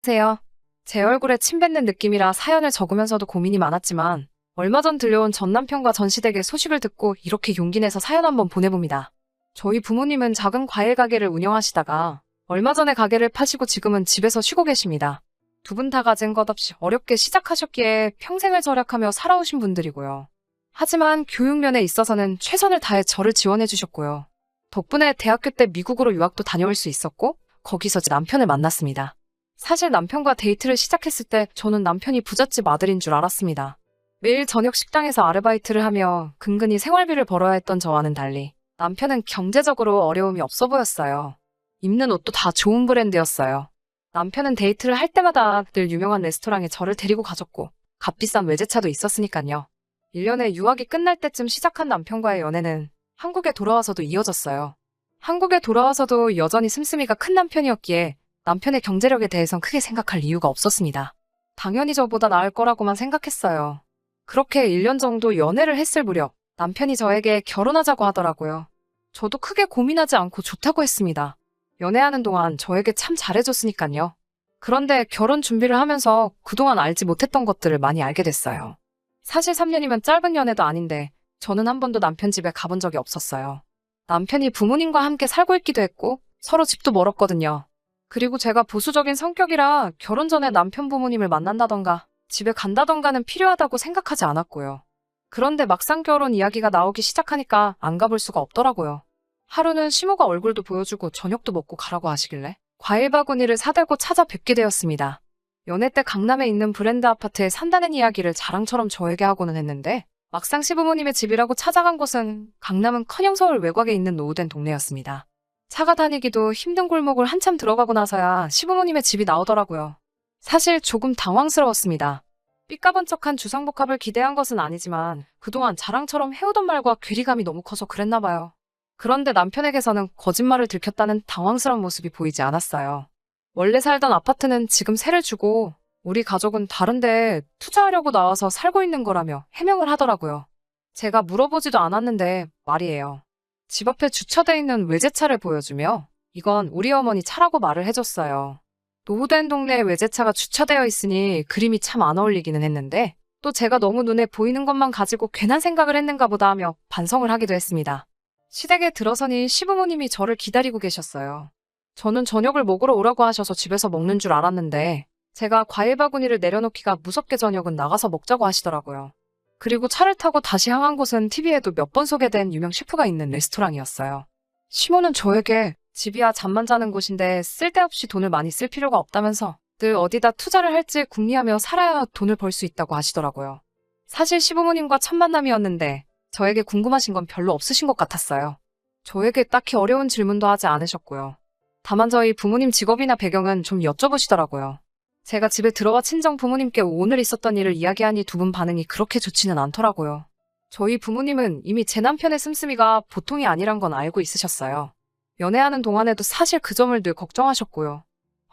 안녕하세요. 제 얼굴에 침 뱉는 느낌이라 사연을 적으면서도 고민이 많았지만 얼마 전 들려온 전 남편과 전 시댁의 소식을 듣고 이렇게 용기 내서 사연 한번 보내봅니다. 저희 부모님은 작은 과일 가게를 운영하시다가 얼마 전에 가게를 파시고 지금은 집에서 쉬고 계십니다. 두 분 다 가진 것 없이 어렵게 시작하셨기에 평생을 절약하며 살아오신 분들이고요. 하지만 교육면에 있어서는 최선을 다해 저를 지원해 주셨고요. 덕분에 대학교 때 미국으로 유학도 다녀올 수 있었고 거기서 제 남편을 만났습니다. 사실 남편과 데이트를 시작했을 때 저는 남편이 부잣집 아들인 줄 알았습니다. 매일 저녁 식당에서 아르바이트를 하며 근근히 생활비를 벌어야 했던 저와는 달리 남편은 경제적으로 어려움이 없어 보였어요. 입는 옷도 다 좋은 브랜드였어요. 남편은 데이트를 할 때마다 늘 유명한 레스토랑에 저를 데리고 가줬고 값비싼 외제차도 있었으니까요. 1년에 유학이 끝날 때쯤 시작한 남편과의 연애는 한국에 돌아와서도 이어졌어요. 한국에 돌아와서도 여전히 씀씀이가 큰 남편이었기에 남편의 경제력에 대해선 크게 생각할 이유가 없었습니다. 당연히 저보다 나을 거라고만 생각했어요. 그렇게 1년 정도 연애를 했을 무렵 남편이 저에게 결혼하자고 하더라고요. 저도 크게 고민하지 않고 좋다고 했습니다. 연애하는 동안 저에게 참 잘해줬으니까요. 그런데 결혼 준비를 하면서 그동안 알지 못했던 것들을 많이 알게 됐어요. 사실 3년이면 짧은 연애도 아닌데 저는 한 번도 남편 집에 가본 적이 없었어요. 남편이 부모님과 함께 살고 있기도 했고 서로 집도 멀었거든요. 그리고 제가 보수적인 성격이라 결혼 전에 남편 부모님을 만난다던가 집에 간다던가는 필요하다고 생각하지 않았고요. 그런데 막상 결혼 이야기가 나오기 시작하니까 안 가볼 수가 없더라고요. 하루는 시모가 얼굴도 보여주고 저녁도 먹고 가라고 하시길래 과일 바구니를 사들고 찾아뵙게 되었습니다. 연애 때 강남에 있는 브랜드 아파트에 산다는 이야기를 자랑처럼 저에게 하고는 했는데 막상 시부모님의 집이라고 찾아간 곳은 강남은커녕 서울 외곽에 있는 노후된 동네였습니다. 차가 다니기도 힘든 골목을 한참 들어가고 나서야 시부모님의 집이 나오더라고요. 사실 조금 당황스러웠습니다. 삐까번쩍한 주상복합을 기대한 것은 아니지만 그동안 자랑처럼 해오던 말과 괴리감이 너무 커서 그랬나 봐요. 그런데 남편에게서는 거짓말을 들켰다는 당황스러운 모습이 보이지 않았어요. 원래 살던 아파트는 지금 세를 주고 우리 가족은 다른데 투자하려고 나와서 살고 있는 거라며 해명을 하더라고요. 제가 물어보지도 않았는데 말이에요. 집 앞에 주차돼 있는 외제차를 보여주며 이건 우리 어머니 차라고 말을 해줬어요. 노후된 동네에 외제차가 주차되어 있으니 그림이 참 안 어울리기는 했는데 또 제가 너무 눈에 보이는 것만 가지고 괜한 생각을 했는가 보다 하며 반성을 하기도 했습니다. 시댁에 들어서니 시부모님이 저를 기다리고 계셨어요. 저는 저녁을 먹으러 오라고 하셔서 집에서 먹는 줄 알았는데 제가 과일 바구니를 내려놓기가 무섭게 저녁은 나가서 먹자고 하시더라고요. 그리고 차를 타고 다시 향한 곳은 TV에도 몇 번 소개된 유명 셰프가 있는 레스토랑이었어요. 시모는 저에게 집이야 잠만 자는 곳인데 쓸데없이 돈을 많이 쓸 필요가 없다면서 늘 어디다 투자를 할지 궁리하며 살아야 돈을 벌 수 있다고 하시더라고요. 사실 시부모님과 첫 만남이었는데 저에게 궁금하신 건 별로 없으신 것 같았어요. 저에게 딱히 어려운 질문도 하지 않으셨고요. 다만 저희 부모님 직업이나 배경은 좀 여쭤보시더라고요. 제가 집에 들어와 친정 부모님께 오늘 있었던 일을 이야기하니 두 분 반응이 그렇게 좋지는 않더라고요. 저희 부모님은 이미 제 남편의 씀씀이가 보통이 아니란 건 알고 있으셨어요. 연애하는 동안에도 사실 그 점을 늘 걱정하셨고요.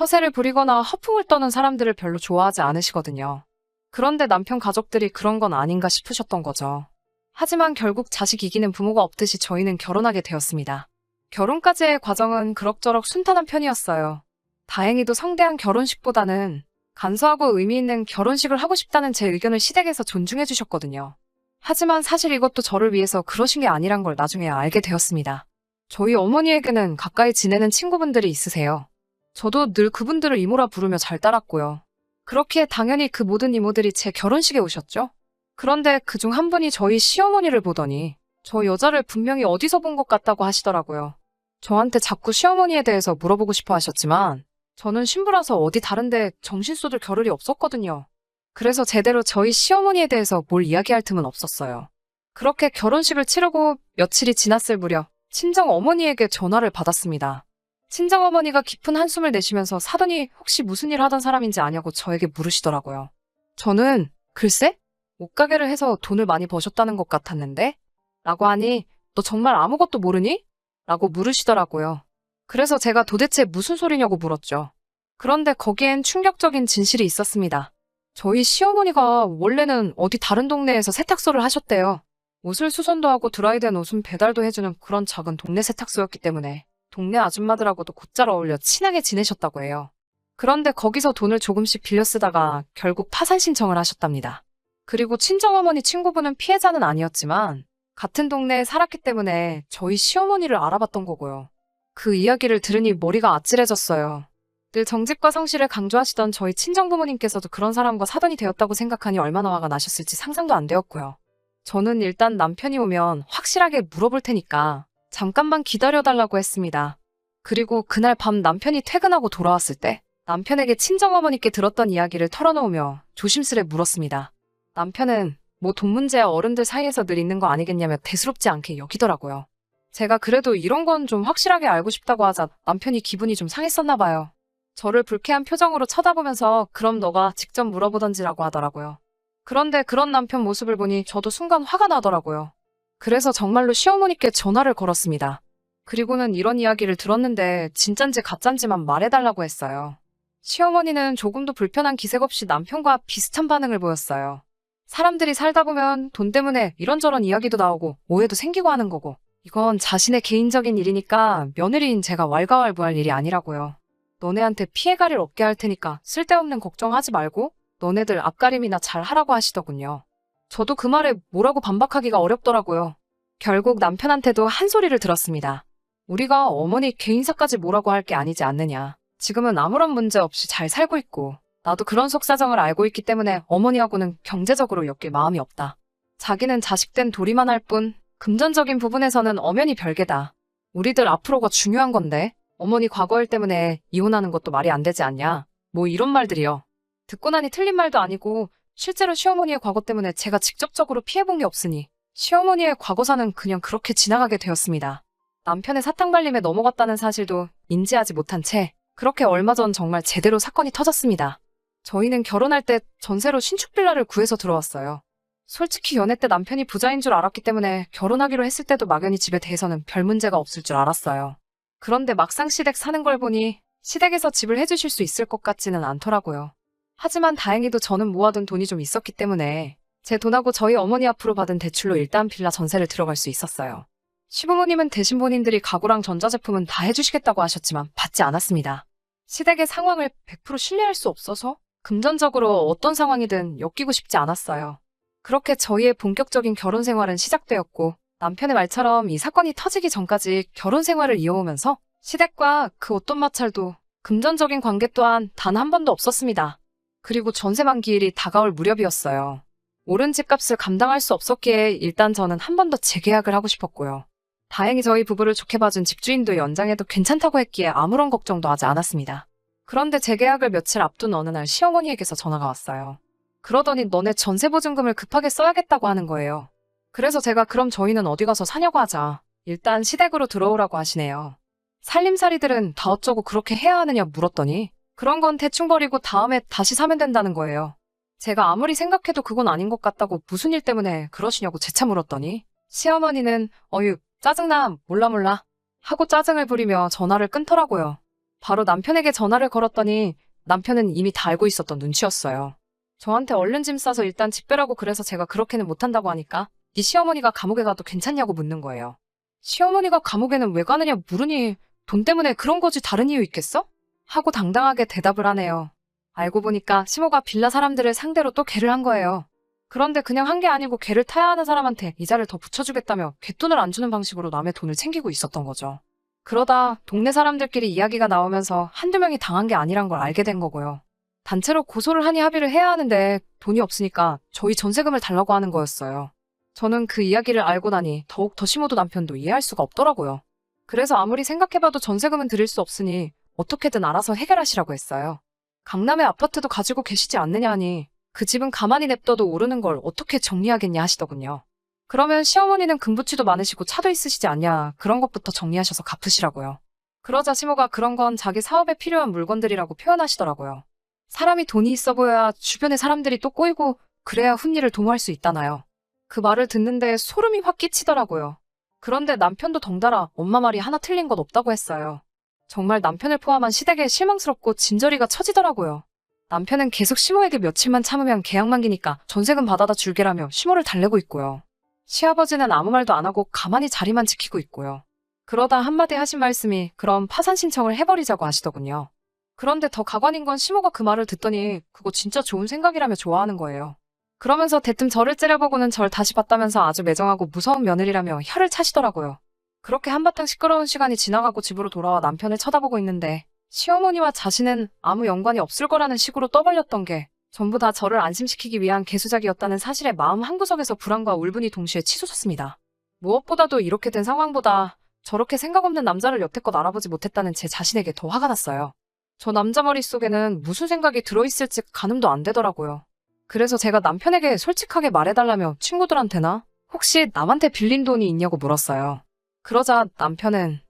허세를 부리거나 허풍을 떠는 사람들을 별로 좋아하지 않으시거든요. 그런데 남편 가족들이 그런 건 아닌가 싶으셨던 거죠. 하지만 결국 자식 이기는 부모가 없듯이 저희는 결혼하게 되었습니다. 결혼까지의 과정은 그럭저럭 순탄한 편이었어요. 다행히도 성대한 결혼식보다는 간소하고 의미 있는 결혼식을 하고 싶다는 제 의견을 시댁에서 존중해 주셨거든요. 하지만 사실 이것도 저를 위해서 그러신 게 아니란 걸 나중에 알게 되었습니다. 저희 어머니에게는 가까이 지내는 친구분들이 있으세요. 저도 늘 그분들을 이모라 부르며 잘 따랐고요. 그렇기에 당연히 그 모든 이모들이 제 결혼식에 오셨죠? 그런데 그중 한 분이 저희 시어머니를 보더니 저 여자를 분명히 어디서 본 것 같다고 하시더라고요. 저한테 자꾸 시어머니에 대해서 물어보고 싶어 하셨지만 저는 신부라서 어디 다른데 정신 쏟을 겨를이 없었거든요. 그래서 제대로 저희 시어머니에 대해서 뭘 이야기할 틈은 없었어요. 그렇게 결혼식을 치르고 며칠이 지났을 무렵 친정 어머니에게 전화를 받았습니다. 친정 어머니가 깊은 한숨을 내쉬면서 사돈이 혹시 무슨 일 하던 사람인지 아냐고 저에게 물으시더라고요. 저는 글쎄? 옷가게를 해서 돈을 많이 버셨다는 것 같았는데? 라고 하니 너 정말 아무것도 모르니? 라고 물으시더라고요. 그래서 제가 도대체 무슨 소리냐고 물었죠. 그런데 거기엔 충격적인 진실이 있었습니다. 저희 시어머니가 원래는 어디 다른 동네에서 세탁소를 하셨대요. 옷을 수선도 하고 드라이된 옷은 배달도 해주는 그런 작은 동네 세탁소였기 때문에 동네 아줌마들하고도 곧잘 어울려 친하게 지내셨다고 해요. 그런데 거기서 돈을 조금씩 빌려 쓰다가 결국 파산 신청을 하셨답니다. 그리고 친정어머니 친구분은 피해자는 아니었지만 같은 동네에 살았기 때문에 저희 시어머니를 알아봤던 거고요. 그 이야기를 들으니 머리가 아찔해졌어요. 늘 정직과 성실을 강조하시던 저희 친정부모님께서도 그런 사람과 사돈이 되었다고 생각하니 얼마나 화가 나셨을지 상상도 안 되었고요. 저는 일단 남편이 오면 확실하게 물어볼 테니까 잠깐만 기다려달라고 했습니다. 그리고 그날 밤 남편이 퇴근하고 돌아왔을 때 남편에게 친정어머니께 들었던 이야기를 털어놓으며 조심스레 물었습니다. 남편은 뭐 돈 문제야 어른들 사이에서 늘 있는 거 아니겠냐며 대수롭지 않게 여기더라고요. 제가 그래도 이런 건 좀 확실하게 알고 싶다고 하자 남편이 기분이 좀 상했었나 봐요. 저를 불쾌한 표정으로 쳐다보면서 그럼 너가 직접 물어보던지라고 하더라고요. 그런데 그런 남편 모습을 보니 저도 순간 화가 나더라고요. 그래서 정말로 시어머니께 전화를 걸었습니다. 그리고는 이런 이야기를 들었는데 진짠지 가짠지만 말해달라고 했어요. 시어머니는 조금도 불편한 기색 없이 남편과 비슷한 반응을 보였어요. 사람들이 살다 보면 돈 때문에 이런저런 이야기도 나오고 오해도 생기고 하는 거고 이건 자신의 개인적인 일이니까 며느리인 제가 왈가왈부할 일이 아니라고요. 너네한테 피해갈 일 없게 할 테니까 쓸데없는 걱정하지 말고 너네들 앞가림이나 잘 하라고 하시더군요. 저도 그 말에 뭐라고 반박하기가 어렵더라고요. 결국 남편한테도 한 소리를 들었습니다. 우리가 어머니 개인사까지 뭐라고 할 게 아니지 않느냐. 지금은 아무런 문제 없이 잘 살고 있고 나도 그런 속사정을 알고 있기 때문에 어머니하고는 경제적으로 엮일 마음이 없다. 자기는 자식된 도리만 할 뿐 금전적인 부분에서는 엄연히 별개다. 우리들 앞으로가 중요한 건데 어머니 과거일 때문에 이혼하는 것도 말이 안 되지 않냐. 뭐 이런 말들이요. 듣고 나니 틀린 말도 아니고 실제로 시어머니의 과거 때문에 제가 직접적으로 피해본 게 없으니 시어머니의 과거사는 그냥 그렇게 지나가게 되었습니다. 남편의 사탕 발림에 넘어갔다는 사실도 인지하지 못한 채 그렇게 얼마 전 정말 제대로 사건이 터졌습니다. 저희는 결혼할 때 전세로 신축 빌라를 구해서 들어왔어요. 솔직히 연애 때 남편이 부자인 줄 알았기 때문에 결혼하기로 했을 때도 막연히 집에 대해서는 별 문제가 없을 줄 알았어요. 그런데 막상 시댁 사는 걸 보니 시댁에서 집을 해주실 수 있을 것 같지는 않더라고요. 하지만 다행히도 저는 모아둔 돈이 좀 있었기 때문에 제 돈하고 저희 어머니 앞으로 받은 대출로 일단 빌라 전세를 들어갈 수 있었어요. 시부모님은 대신 본인들이 가구랑 전자제품은 다 해주시겠다고 하셨지만 받지 않았습니다. 시댁의 상황을 100% 신뢰할 수 없어서 금전적으로 어떤 상황이든 엮이고 싶지 않았어요. 그렇게 저희의 본격적인 결혼 생활은 시작되었고 남편의 말처럼 이 사건이 터지기 전까지 결혼 생활을 이어오면서 시댁과 그 어떤 마찰도 금전적인 관계 또한 단 한 번도 없었습니다. 그리고 전세 만기일이 다가올 무렵이었어요. 오른 집값을 감당할 수 없었기에 일단 저는 한 번 더 재계약을 하고 싶었고요. 다행히 저희 부부를 좋게 봐준 집주인도 연장해도 괜찮다고 했기에 아무런 걱정도 하지 않았습니다. 그런데 재계약을 며칠 앞둔 어느 날 시어머니에게서 전화가 왔어요. 그러더니 너네 전세보증금을 급하게 써야겠다고 하는 거예요. 그래서 제가 그럼 저희는 어디 가서 사냐고 하자. 일단 시댁으로 들어오라고 하시네요. 살림살이들은 다 어쩌고 그렇게 해야 하느냐 물었더니 그런 건 대충 버리고 다음에 다시 사면 된다는 거예요. 제가 아무리 생각해도 그건 아닌 것 같다고 무슨 일 때문에 그러시냐고 재차 물었더니 시어머니는 어휴 짜증나 몰라 하고 짜증을 부리며 전화를 끊더라고요. 바로 남편에게 전화를 걸었더니 남편은 이미 다 알고 있었던 눈치였어요. 저한테 얼른 짐 싸서 일단 집 빼라고 그래서 제가 그렇게는 못한다고 하니까 네 시어머니가 감옥에 가도 괜찮냐고 묻는 거예요. 시어머니가 감옥에는 왜 가느냐 물으니 돈 때문에 그런 거지 다른 이유 있겠어? 하고 당당하게 대답을 하네요. 알고 보니까 시모가 빌라 사람들을 상대로 또 개를 한 거예요. 그런데 그냥 한 게 아니고 개를 타야 하는 사람한테 이자를 더 붙여주겠다며 갯돈을 안 주는 방식으로 남의 돈을 챙기고 있었던 거죠. 그러다 동네 사람들끼리 이야기가 나오면서 한두 명이 당한 게 아니란 걸 알게 된 거고요. 단체로 고소를 하니 합의를 해야 하는데 돈이 없으니까 저희 전세금을 달라고 하는 거였어요. 저는 그 이야기를 알고 나니 더욱 더 시모도 남편도 이해할 수가 없더라고요. 그래서 아무리 생각해봐도 전세금은 드릴 수 없으니 어떻게든 알아서 해결하시라고 했어요. 강남에 아파트도 가지고 계시지 않느냐 하니 그 집은 가만히 냅둬도 오르는 걸 어떻게 정리하겠냐 하시더군요. 그러면 시어머니는 금부치도 많으시고 차도 있으시지 않냐 그런 것부터 정리하셔서 갚으시라고요. 그러자 시모가 그런 건 자기 사업에 필요한 물건들이라고 표현하시더라고요. 사람이 돈이 있어 보여야 주변에 사람들이 또 꼬이고 그래야 훈일을 도모할 수 있다나요. 그 말을 듣는데 소름이 확 끼치더라고요. 그런데 남편도 덩달아 엄마 말이 하나 틀린 것 없다고 했어요. 정말 남편을 포함한 시댁에 실망스럽고 진저리가 처지더라고요. 남편은 계속 시모에게 며칠만 참으면 계약 만기니까 전세금 받아다 줄게라며 시모를 달래고 있고요. 시아버지는 아무 말도 안 하고 가만히 자리만 지키고 있고요. 그러다 한마디 하신 말씀이 그럼 파산 신청을 해버리자고 하시더군요. 그런데 더 가관인 건 시모가 그 말을 듣더니 그거 진짜 좋은 생각이라며 좋아하는 거예요. 그러면서 대뜸 저를 째려보고는 절 다시 봤다면서 아주 매정하고 무서운 며느리라며 혀를 차시더라고요. 그렇게 한바탕 시끄러운 시간이 지나가고 집으로 돌아와 남편을 쳐다보고 있는데 시어머니와 자신은 아무 연관이 없을 거라는 식으로 떠벌렸던 게 전부 다 저를 안심시키기 위한 개수작이었다는 사실에 마음 한구석에서 불안과 울분이 동시에 치솟았습니다. 무엇보다도 이렇게 된 상황보다 저렇게 생각 없는 남자를 여태껏 알아보지 못했다는 제 자신에게 더 화가 났어요. 저 남자 머릿속에는 무슨 생각이 들어있을지 가늠도 안 되더라고요. 그래서 제가 남편에게 솔직하게 말해달라며 친구들한테나 혹시 남한테 빌린 돈이 있냐고 물었어요. 그러자 남편은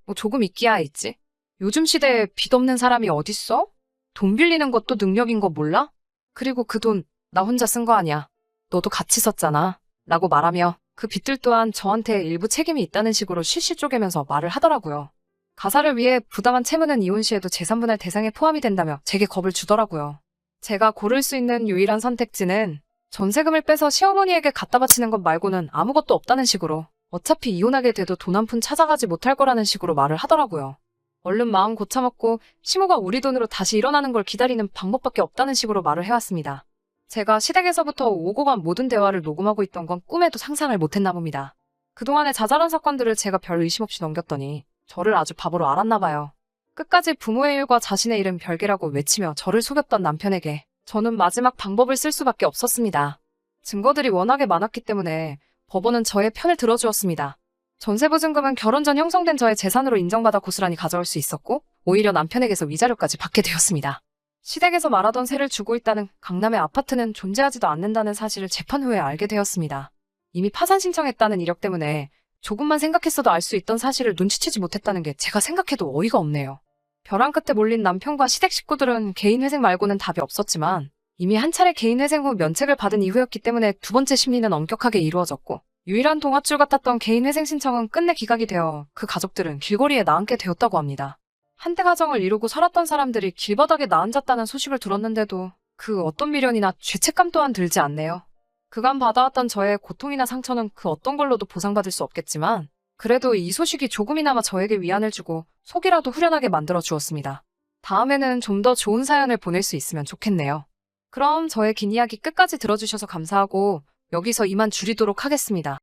뭐 조금 있기야 있지. 요즘 시대에 빚 없는 사람이 어딨어? 돈 빌리는 것도 능력인 거 몰라? 그리고 그 돈 나 혼자 쓴 거 아니야. 너도 같이 썼잖아. 라고 말하며 그 빚들 또한 저한테 일부 책임이 있다는 식으로 실실 쪼개면서 말을 하더라고요. 가사를 위해 부당한 채무는 이혼 시에도 재산분할 대상에 포함이 된다며 제게 겁을 주더라고요. 제가 고를 수 있는 유일한 선택지는 전세금을 빼서 시어머니에게 갖다 바치는 것 말고는 아무것도 없다는 식으로 어차피 이혼하게 돼도 돈 한 푼 찾아가지 못할 거라는 식으로 말을 하더라고요. 얼른 마음 고쳐먹고 시모가 우리 돈으로 다시 일어나는 걸 기다리는 방법밖에 없다는 식으로 말을 해왔습니다. 제가 시댁에서부터 오고 간 모든 대화를 녹음하고 있던 건 꿈에도 상상을 못했나 봅니다. 그동안의 자잘한 사건들을 제가 별 의심 없이 넘겼더니 저를 아주 바보로 알았나 봐요. 끝까지 부모의 일과 자신의 일은 별개라고 외치며 저를 속였던 남편에게 저는 마지막 방법을 쓸 수밖에 없었습니다. 증거들이 워낙에 많았기 때문에 법원은 저의 편을 들어주었습니다. 전세보증금은 결혼 전 형성된 저의 재산으로 인정받아 고스란히 가져올 수 있었고 오히려 남편에게서 위자료까지 받게 되었습니다. 시댁에서 말하던 세를 주고 있다는 강남의 아파트는 존재하지도 않는다는 사실을 재판 후에 알게 되었습니다. 이미 파산 신청했다는 이력 때문에 조금만 생각했어도 알 수 있던 사실을 눈치채지 못했다는 게 제가 생각해도 어이가 없네요. 벼랑 끝에 몰린 남편과 시댁 식구들은 개인회생 말고는 답이 없었지만 이미 한 차례 개인회생 후 면책을 받은 이후였기 때문에 두 번째 심리는 엄격하게 이루어졌고 유일한 동아줄 같았던 개인회생 신청은 끝내 기각이 되어 그 가족들은 길거리에 나앉게 되었다고 합니다. 한때 가정을 이루고 살았던 사람들이 길바닥에 나앉았다는 소식을 들었는데도 그 어떤 미련이나 죄책감 또한 들지 않네요. 그간 받아왔던 저의 고통이나 상처는 그 어떤 걸로도 보상받을 수 없겠지만 그래도 이 소식이 조금이나마 저에게 위안을 주고 속이라도 후련하게 만들어 주었습니다. 다음에는 좀 더 좋은 사연을 보낼 수 있으면 좋겠네요. 그럼 저의 긴 이야기 끝까지 들어주셔서 감사하고 여기서 이만 줄이도록 하겠습니다.